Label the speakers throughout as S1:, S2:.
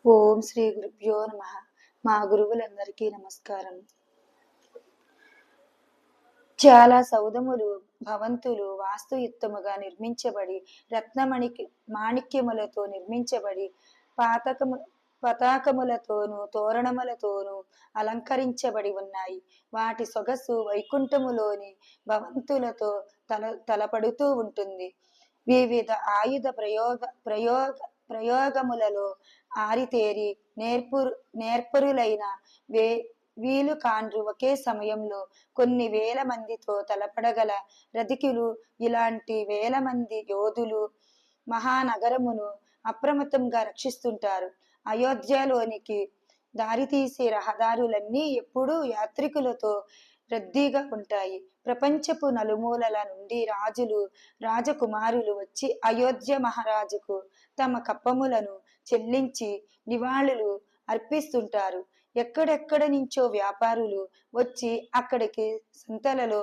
S1: ఓం శ్రీ గురుభ్యో నమ. మా గురువులందరికీ నమస్కారం. చాలా సౌధములు భవంతులు వాస్తుయుక్తముగా నిర్మించబడి మాణిక్యములతో నిర్మించబడి పాతకము పతాకములతోనూ తోరణములతోనూ అలంకరించబడి ఉన్నాయి. వాటి సొగసు వైకుంఠములోని భవంతులతో తలపడుతూ ఉంటుంది. వివిధ ఆయుధ ప్రయోగములలో ఆరితేరి నేర్పరులైన వీలు కాండ్రు ఒకే సమయంలో కొన్ని వేల మందితో తలపడగల రధికులు. ఇలాంటి వేల మంది యోధులు మహానగరమును అప్రమత్తంగా రక్షిస్తుంటారు. అయోధ్యలోనికి దారితీసే రహదారులన్నీ ఎప్పుడూ యాత్రికులతో రద్దీగా ఉంటాయి. ప్రపంచపు నలుమూలల నుండి రాజులు రాజకుమారులు వచ్చి అయోధ్య మహారాజుకు తమ కప్పములను చెల్లించి నివాళులు అర్పిస్తుంటారు. ఎక్కడెక్కడ నుంచో వ్యాపారులు వచ్చి అక్కడికి సంతలలో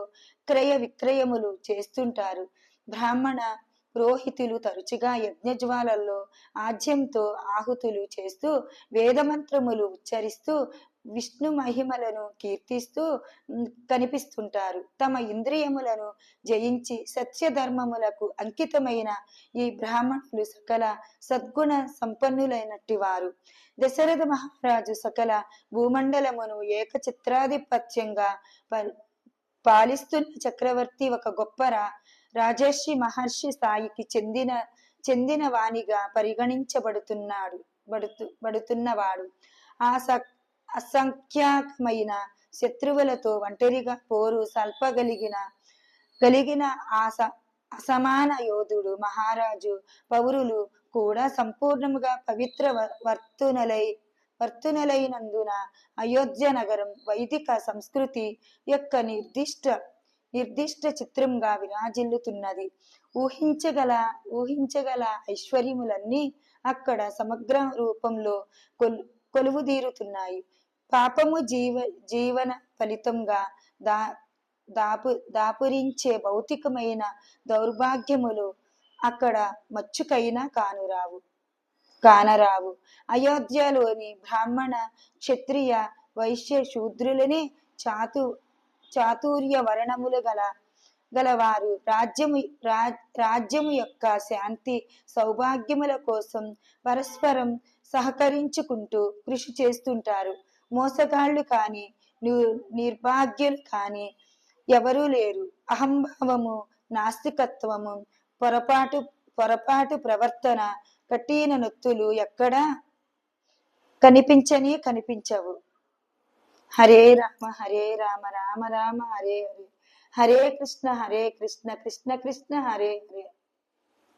S1: క్రయ విక్రయములు చేస్తుంటారు. బ్రాహ్మణ పురోహితులు తరచుగా యజ్ఞజ్వాలల్లో ఆజ్యంతో ఆహుతులు చేస్తూ వేదమంత్రములు ఉచ్చరిస్తూ విష్ణు మహిమలను కీర్తిస్తూ కనిపిస్తుంటారు. తమ ఇంద్రియములను జయించి సత్యధర్మములకు అంకితమైన ఈ బ్రాహ్మణులు సకల సద్గుణ సంపన్నులైనట్టి వారు. దశరథ మహారాజు సకల భూమండలమును ఏకఛత్రాధిపత్యంగా పాలిస్తున్న చక్రవర్తి. ఒక గొప్ప రాజర్షి మహర్షి స్థాయికి చెందిన వానిగా బడుతున్నవాడు. అసంఖ్యాకమైన శత్రువులతో ఒంటరిగా పోరు గలిగిన అసమాన యోధుడు మహారాజు. పౌరులు కూడా సంపూర్ణముగా పవిత్ర వర్తునలైనందున అయోధ్య నగరం వైదిక సంస్కృతి యొక్క నిర్దిష్ట చిత్రంగా విరాజిల్లుతున్నది. ఊహించగల ఐశ్వర్యములన్నీ అక్కడ సమగ్ర రూపంలో కొలువుదీరుతున్నాయి. పాపము జీవన ఫలితంగా దాపురించే భౌతికమైన దౌర్భాగ్యములు అక్కడ మచ్చుకైనా కానరావు. అయోధ్యలోని బ్రాహ్మణ క్షత్రియ వైశ్య శూద్రులనే చాతుర్య వర్ణములు గలవారు రాజ్యము యొక్క శాంతి సౌభాగ్యముల కోసం పరస్పరం సహకరించుకుంటూ కృషి చేస్తుంటారు. మోసగాళ్లు కాని నిర్భాగ్యులు కాని ఎవరూ లేరు. అహంభావము, నాస్తికత్వము, పొరపాటు ప్రవర్తన, కఠిన నొత్తులు ఎక్కడా కనిపించవు. హరే రామ రామ రామ హరే హరే, హరే కృష్ణ కృష్ణ కృష్ణ హరే హరే.